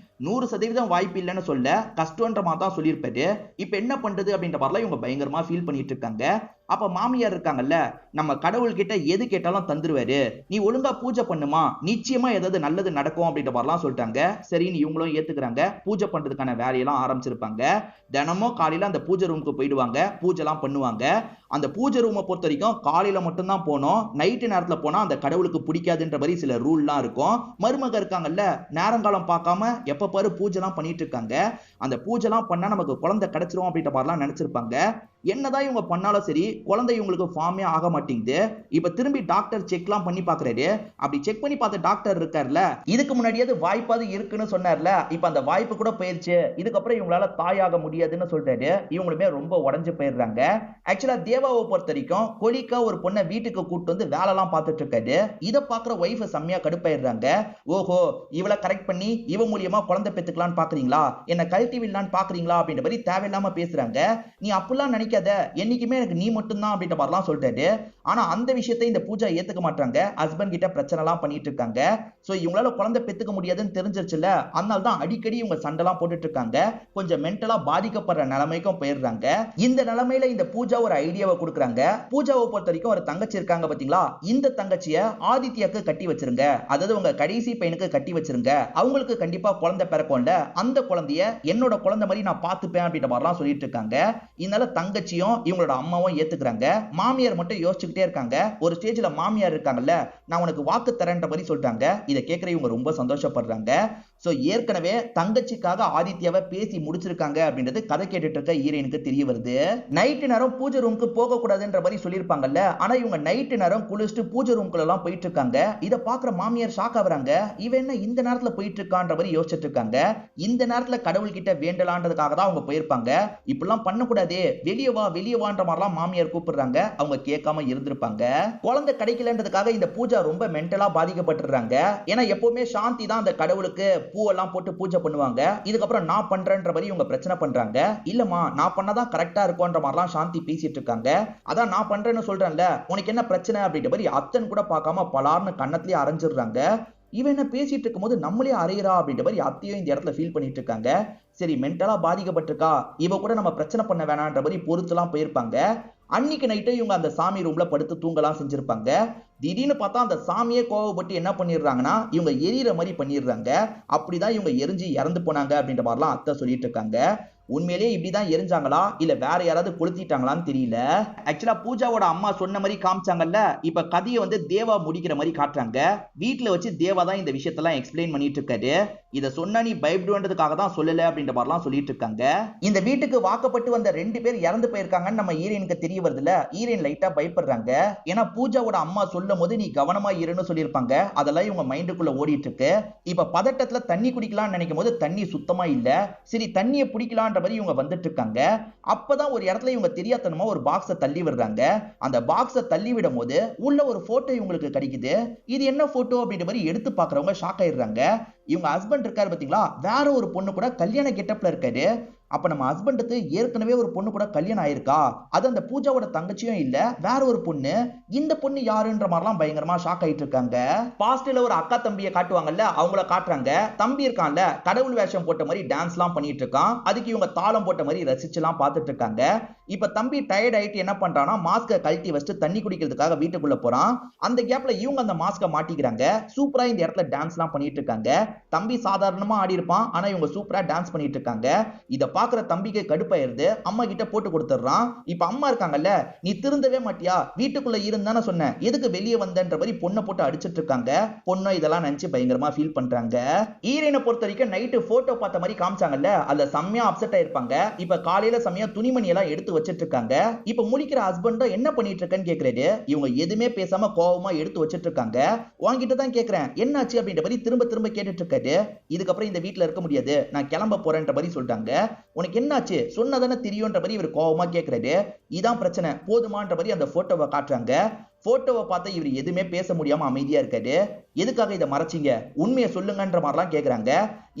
100% வாய்ப்பு இல்லைன்னு சொல்ல, கஷ்டம்ன்ற மாதிரி தான் சொல்லியிருப்பாரு. இப்ப என்ன பண்றது அப்படின்ற மாதிரிலாம் இவங்க பயங்கரமா ஃபீல் பண்ணிட்டு இருக்காங்க. அப்ப மாமியார் இருக்காங்கல்ல, நம்ம கடவுள் கிட்ட எது கேட்டாலும் தந்துருவாரு, நீ ஒழுங்கா பூஜை பண்ணுமா, நிச்சயமா ஏதாவது நல்லது நடக்கும் அப்படின்ற மாதிரிலாம் சொல்லிட்டாங்க. சரின்னு இவங்களும் ஏத்துக்கிறாங்க. பூஜை பண்றதுக்கான வேலையெல்லாம் ஆரம்பிச்சிருப்பாங்க. தினமும் காலையில அந்த பூஜை ரூமுக்கு போயிடுவாங்க, பூஜைலாம் பண்ணுவாங்க. அந்த பூஜை ரூமை பொறுத்த வரைக்கும் காலையில மட்டும் தான் போனோம். நைட்டு நேரத்துல போனா அந்த கடவுளுக்கு பிடிக்காதுன்ற மாதிரி சில ரூல்லாம் இருக்கும். மருமக இருக்காங்கல்ல, நேரங்காலம் பார்க்காம எப்ப பாரு பூஜைலாம் பண்ணிட்டு இருக்காங்க. அந்த பூஜைலாம் பண்ணா நமக்கு குழந்தை கிடைச்சிரும் அப்படின்ற மாதிரிலாம் நினைச்சிருப்பாங்க. என்னதான் இவங்க பண்ணாலும் சரி, குழந்தை இவங்களுக்கு ஃபார்மே ஆக மாட்டேங்குது. இப்ப திரும்பி டாக்டர் செக்லாம் பண்ணி பாக்குறாரு. அப்படி செக் பண்ணி பார்த்த டாக்டர் இருக்கார்ல, இதுக்கு முன்னாடியாவது வாய்ப்பாது இருக்குன்னு சொன்னார்ல, இப்ப அந்த வாய்ப்பு கூட போயிருச்சு, இதுக்கப்புறம் இவங்களால தாயாக முடியாதுன்னு சொல்றாரு. இவங்களுமே ரொம்ப உடஞ்சு போயிடுறாங்க. ஆக்சுவலா தேவாவை பொறுத்த வரைக்கும் கொலிக்கா ஒரு பொண்ணை வீட்டுக்கு கூட்டு வந்து வேலைலாம் பார்த்துட்டு இருக்காரு. இதை பாக்குற ஒய்ஃப் செம்மையா கடுப்பாயிடுறாங்க. ஓஹோ, இவளை கரெக்ட் பண்ணி இவ மூலியமா குழந்தை பெத்துக்கலான்னு பாக்குறீங்களா, என்ன கல்ட்டி விடலான்னு பாக்குறீங்களா அப்படின்ற மாதிரி தேவையில்லாம பேசுறாங்க. நீ அப்படிலாம் நினைக்காத, என்னைக்குமே எனக்கு நீ மட்டும் தான் அப்படின்ற மாதிரிலாம் சொல்றாரு. ஆனா அந்த விஷயத்தை இந்த பூஜா ஏத்துக்க மாட்டாங்க. ஹஸ்பண்ட் கிட்ட பிரச்சனை எல்லாம் பண்ணிட்டு இருக்காங்க. சோ இவங்களால குழந்தை பெத்துக்க முடியாதுன்னு தெரிஞ்சிருச்சுல, அதனால தான் அடிக்கடி இவங்க சண்டைலாம் போட்டுட்டு இருக்காங்க. கொஞ்சம் மென்டலா பாதிக்கப்படுற நிலைமைக்கும் போயிடுறாங்க. இந்த நிலைமையில இந்த பூஜா ஒரு ஐடியாவை கொடுக்குறாங்க. பூஜாவை பொறுத்த வரைக்கும் ஒரு தங்கச்சி இருக்காங்க பாத்தீங்களா, இந்த தங்கச்சிய ஆதித்யாக்கு கட்டி வச்சிருங்க, அதாவது உங்க கடைசி பையனுக்கு கட்டி வச்சிருங்க, அவங்களுக்கு கண்டிப்பா குழந்தை பிறக்கும்ல, அந்த குழந்தைய என்னோட குழந்தை மாதிரி நான் பாத்துப்பேன் அப்படின்ற மாதிரிலாம் சொல்லிட்டு இருக்காங்க. இதனால தங்கச்சியும் இவங்களோட அம்மாவும் ஏத்துக்கிறாங்க. மாமியார் மட்டும் யோசிச்சுக்கிட்டே இருக்காங்க. ஒரு ஸ்டேஜ்ல மாமியார் இருக்காங்கல்ல, நான் உனக்கு வாக்கு தரேன்ற மாதிரி சொல்றாங்க. இதை கேட்கிற இவங்க ரொம்ப சந்தோஷப்படுறாங்க. சோ ஏற்கனவே தங்கச்சிக்காக ஆதித்யாவை பேசி முடிச்சிருக்காங்க அப்படின்றது கதை கேட்டுட்டு இருக்க ஹீரோயினுக்கு தெரிய வருது. நைட்டு நேரம் பூஜை ரூமுக்கு போக கூடாதுன்ற மாதிரி சொல்லியிருப்பாங்கல்ல, ஆனா இவங்க நைட்டு நேரம் குளிச்சுட்டு பூஜை ரூம்குள்ள எல்லாம் போயிட்டு இருக்காங்க. இதை பாக்குற மாமியார் ஷாக் ஆகுறாங்க. இவன் என்ன இந்த நேரத்துல போயிட்டு இருக்கான்ற மாதிரி யோசிச்சுட்டு இருக்காங்க. இந்த நேரத்துல கடவுள் கிட்ட வேண்டலான்றதுக்காக தான் அவங்க போயிருப்பாங்க. இப்படிலாம் பண்ணக்கூடாதே, வெளியே வான்ற மாதிரிலாம் மாமியார் கூப்பிடுறாங்க. அவங்க கேட்காம இருந்திருப்பாங்க. குழந்தை கிடைக்கலன்றதுக்காக இந்த பூஜா ரொம்ப மென்டலா பாதிக்கப்பட்டுறாங்க. ஏன்னா எப்பவுமே சாந்தி தான் அந்த கடவுளுக்கு பூவெல்லாம் போட்டு பூஜை பண்ணுவாங்க. இதுக்கப்புறம் நான் பண்றேன்ற மாதிரி இவங்க பிரச்சனை பண்றாங்க. இல்லம்மா, நான் பண்ணதான் கரெக்டா இருக்கும்ன்ற மாதிரிலாம் சாந்தி பேசிட்டு இருக்காங்க. அதான் நான் பண்றேன்னு சொல்றேன்ல, உனக்கு என்ன பிரச்சனை அப்படின்ற மாதிரி அத்தன் கூட பார்க்காம பலார்னு கண்ணத்திலேயே அரைஞ்சிடுறாங்க. இவன் என்ன பேசிட்டு இருக்கும்போது நம்மளே அறையிறா அப்படின்ற மாதிரி அத்தையும் இந்த இடத்துல ஃபீல் பண்ணிட்டு இருக்காங்க. சரி, மென்டலா பாதிக்கப்பட்டிருக்கா, இவ கூட நம்ம பிரச்சனை பண்ண வேணான்ற மாதிரி பொறுத்துலாம் போயிருப்பாங்க. அன்னைக்கு நைட்டு இவங்க அந்த சாமி ரூம்ல படுத்து தூங்கலாம் செஞ்சிருப்பாங்க. திடீர்னு பார்த்தா அந்த சாமியே கோவப்பட்டு என்ன பண்ணிடுறாங்கன்னா, இவங்க எரியிற மாதிரி பண்ணிடுறாங்க. அப்படிதான் இவங்க எரிஞ்சு இறந்து போனாங்க அப்படின்ற மாதிரிலாம் அத்தை சொல்லிட்டு இருக்காங்க. உண்மையிலேயே இப்படிதான் எரிஞ்சாங்களா இல்ல வேற யாராவது கொளுத்திட்டாங்களான்னு தெரியல. ஆக்சுவலா பூஜாவோட அம்மா சொன்ன மாதிரி காமிச்சாங்கல்ல, இப்ப கதையை வந்து தேவா முடிக்கிற மாதிரி காட்டுறாங்க. வீட்டுல வச்சு தேவா தான் இந்த விஷயத்தெல்லாம் எக்ஸ்பிளைன் பண்ணிட்டு இருக்காரு. இதை சொன்னா நீ பயப்படுன்றதுக்காக தான் சொல்லல அப்படின்ற மாதிரிலாம் சொல்லிட்டு இருக்காங்க. இந்த வீட்டுக்கு வாக்கப்பட்டு வந்த 2 பேர் இறந்து போயிருக்காங்கன்னு நம்ம ஹீரோயினுக்கு தெரிய வருதுல, ஹீரோயின் லைட்டா பயப்படுறாங்க. ஏன்னா பூஜாவோட அம்மா சொல்லும் போது நீ கவனமா இருன்னு சொல்லியிருப்பாங்க. அதெல்லாம் இவங்க மைண்டுக்குள்ள ஓடிட்டு இருக்கு. இப்ப பதட்டத்துல தண்ணி குடிக்கலாம்னு நினைக்கும் போது தண்ணி சுத்தமா இல்ல. சரி, தண்ணியை பிடிக்கலான்ற மாதிரி இவங்க வந்துட்டு இருக்காங்க. அப்பதான் ஒரு இடத்துல இவங்க தெரியாதனமா ஒரு பாக்ஸை தள்ளி விடுறாங்க. அந்த பாக்ஸை தள்ளி விடும் போது உள்ள ஒரு போட்டோ இவங்களுக்கு கிடைக்குது. இது என்ன போட்டோ அப்படின்ற மாதிரி எடுத்து பாக்குறவங்க ஷாக் ஆயிடுறாங்க. இவங்க ஹஸ்பண்ட் இருக்காரு பாத்தீங்களா, வேற ஒரு பொண்ணு கூட கல்யாண கெட்டப்ல இருக்காரு. அப்ப நம்ம ஹஸ்பண்டுக்கு ஏற்கனவே ஒரு பொண்ணு கூட கல்யாணம் ஆயிருக்கா, அது அந்த பூஜாவோட தங்கச்சியும் இல்ல, வேற ஒரு பொண்ணு. இந்த பொண்ணு யாருன்ற மாதிரிலாம் பயங்கரமா ஷாக் ஆயிட்டு இருக்காங்க. பாஸ்ட்ல ஒரு அக்கா தம்பியை காட்டுவாங்கல்ல, அவங்கள காட்டுறாங்க. தம்பி இருக்கான்ல, கடவுள் வேஷம் போட்ட மாதிரி டான்ஸ்லாம் பண்ணிட்டு இருக்கான். அதுக்கு இவங்க தாளம் போட்ட மாதிரி ரசிச்சுலாம் பார்த்துட்டு இருக்காங்க. இப்ப தம்பி டயர்ட் ஆயிட்டு என்ன பண்றானா, மாஸ்கை கழட்டி வச்சுட்டு தண்ணி குடிக்கிறதுக்காக வீட்டுக்குள்ள போறான். அந்த கேப்ல இவங்க அந்த மாஸ்கை மாட்டிக்கிறாங்க. சூப்பரா இந்த இடத்துல டான்ஸ்லாம் பண்ணிட்டு இருக்காங்க. தம்பி சாதாரணமா ஆடி இருப்பான், ஆனா இவங்க சூப்பரா டான்ஸ் பண்ணிட்டு இருக்காங்க. இத பாக்குற தம்பிக்கு கடுப்பாயிருது. அம்மா கிட்ட போட்டு கொடுத்துறான். இப்ப அம்மா இருக்காங்கல்ல, நீ திருந்தவே மாட்டியா, வீட்டுக்குள்ள இருந்தானே சொன்னேன், எதுக்கு வெளியே வந்தன்ற மாதிரி பொண்ணை போட்டு அடிச்சிட்டு இருக்காங்க. பொண்ணு இதெல்லாம் நினைச்சு பயங்கரமா ஃபீல் பண்றாங்க. ஈரனை பொறுத்த வரைக்கும் நைட்டு போட்டோ பார்த்த மாதிரி காமிச்சாங்கல்ல, அதுல செம்மையா அப்செட் ஆயிருப்பாங்க. இப்ப காலையில செம்மையா துணிமணி எல்லாம் எடுத்து வச்சிட்டு இருக்காங்க. இப்ப முழிக்கிற ஹஸ்பண்ட் என்ன பண்ணிட்டு இருக்கேன்னு கேக்குறாரு. இவங்க எதுவுமே பேசாம கோவமா எடுத்து வச்சிட்டு இருக்காங்க. வாங்கிட்டு தான் கேக்குறேன் என்னாச்சு அப்படின்ற மாதிரி திரும்ப திரும்ப கேட்டுட்டு இருக்காரு. இதுக்கப்புறம் இந்த வீட்டுல இருக்க முடியாது, நான் கிளம்ப போறேன்ற மாதிரி சொல்லிட்டாங்க. உனக்கு என்னாச்சு சொன்னதானே தெரியும்ன்ற மாதிரி இவர் கோவமா கேக்குறாரு. இதான் பிரச்சனை போதுமான்ற மாதிரி அந்த போட்டோவை காட்டுறாங்க. போட்டோவை பார்த்து இவர் எதுவுமே பேச முடியாம அமைதியா இருக்காரு. எதுக்காக இதை மறைச்சிங்க, உண்மையை சொல்லுங்கன்ற மாதிரிலாம் கேக்குறாங்க.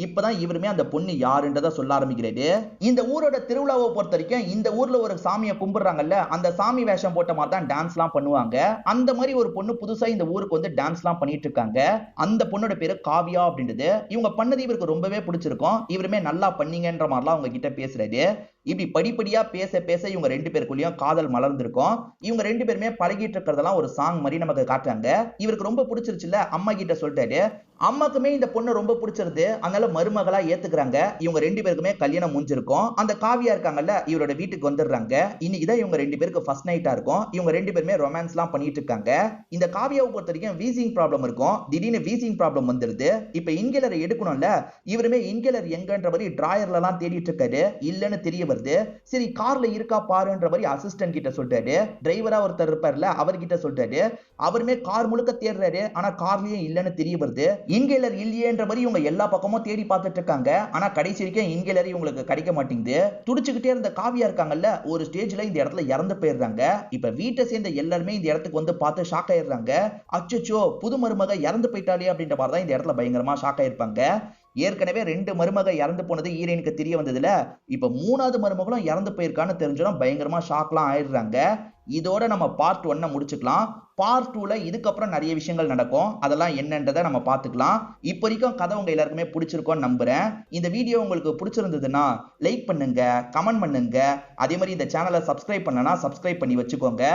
இப்பதான் இவருமே அந்த பொண்ணு யாருன்றத சொல்ல ஆரம்பிக்கிறாரு. இந்த ஊரோட திருவிழாவை பொறுத்த வரைக்கும் இந்த ஊர்ல ஒரு சாமியை கும்பிடுறாங்கல்ல, அந்த சாமி வேஷம் போட்ட மாதிரி தான் டான்ஸ் எல்லாம் பண்ணுவாங்க. அந்த மாதிரி ஒரு பொண்ணு புதுசா இந்த ஊருக்கு வந்து டான்ஸ் எல்லாம் பண்ணிட்டு இருக்காங்க. அந்த பொண்ணோட பேரு காவியா அப்படின்றது. இவங்க பண்ணது இவருக்கு ரொம்பவே பிடிச்சிருக்கும். இவருமே நல்லா பண்ணீங்கன்ற மாதிரிலாம் அவங்க கிட்ட பேசுறாரு. இப்படி படிப்படியா பேச பேச இவங்க ரெண்டு பேருக்குள்ளயும் காதல் மலர்ந்திருக்கும். இவங்க ரெண்டு பேருமே பழகிட்டு இருக்கிறதெல்லாம் ஒரு சாங் மாதிரி நமக்கு காட்டுறாங்க. இவருக்கு ரொம்ப பிடிச்சிருச்சுல, அம்மா கிட்ட சொல்லிட்டாரு. அம்மாக்குமே இந்த பொண்ணு ரொம்ப பிடிச்சிருது, அதனால மருமகளா ஏத்துக்கிறாங்க. இவங்க ரெண்டு பேருக்குமே கல்யாணம் முடிஞ்சிருக்கும். அந்த காவியா இருக்காங்கல்ல, இவரோட வீட்டுக்கு வந்துடுறாங்க. இன்னைக்குதான் இவங்க ரெண்டு பேருக்கு ஃபர்ஸ்ட் நைட்டா இருக்கும். இவங்க ரெண்டு பேருமே ரொமான்ஸ் எல்லாம் பண்ணிட்டு இருக்காங்க. இந்த காவியாவை பொறுத்த வரைக்கும் வீசிங் ப்ராப்ளம் இருக்கும். திடீர்னு வீசிங் ப்ராப்ளம் வந்துருது. இப்ப இன்கேலர் எடுக்கணும்ல, இவருமே இன்கேலர் எங்கன்ற மாதிரி டிராயர்ல எல்லாம் தேடிட்டு இருக்காரு. இல்லன்னு தெரிய வருது. சரி கார்ல இருக்கா பாருன்ற மாதிரி அசிஸ்டன்ட் கிட்ட சொல்றாரு. டிரைவரா ஒருத்தர் இருப்பார்ல, அவர்கிட்ட சொல்றாரு. அவருமே கார் முழுக்க தேடுறாரு, ஆனா கார்லயும் இல்லன்னு தெரிய வருது. இன்கேலர் இல்லையேன்ற மாதிரி இவங்க எல்லா பக்கமும் தேடி பார்த்துட்டு இருக்காங்க. ஆனா கடைசி வரைக்கும் இன்கேலர் இவங்களுக்கு கிடைக்க மாட்டேங்குது. துடிச்சுக்கிட்டே இருந்த காவியா இருக்காங்கல்ல, ஒரு ஸ்டேஜ்ல இந்த இடத்துல இறந்து போயிடுறாங்க. இப்ப வீட்டை சேர்ந்த எல்லாருமே இந்த இடத்துக்கு வந்து பார்த்து ஷாக் ஆயிடுறாங்க. அச்சச்சோ புது மருமக இறந்து போயிட்டாலே அப்படின்ற மாதிரி தான் இந்த இடத்துல பயங்கரமா ஷாக் ஆயிருப்பாங்க. ஏற்கனவே 2 மருமக இறந்து போனது ஈரனுக்கு தெரிய வந்ததுல, இப்ப 3வது மருமகளும் இறந்து போயிருக்கான்னு தெரிஞ்சோம் பயங்கரமா ஷாக்லாம் ஆயிடுறாங்க. இதோட நம்ம பார்ட் 1 முடிச்சுக்கலாம். பார்ட் 2ல இதுக்கப்புறம் நிறைய விஷயங்கள் நடக்கும். அதெல்லாம் என்னன்றதை நம்ம பார்த்துக்கலாம். இப்போ வரைக்கும் கதை உங்க எல்லாருக்குமே பிடிச்சிருக்கோன்னு நம்புறேன். இந்த வீடியோ உங்களுக்கு பிடிச்சிருந்ததுன்னா லைக் பண்ணுங்க, கமெண்ட் பண்ணுங்க. அதே மாதிரி இந்த சேனலை சப்ஸ்கிரைப் பண்ணனா சப்ஸ்கிரைப் பண்ணி வச்சுக்கோங்க.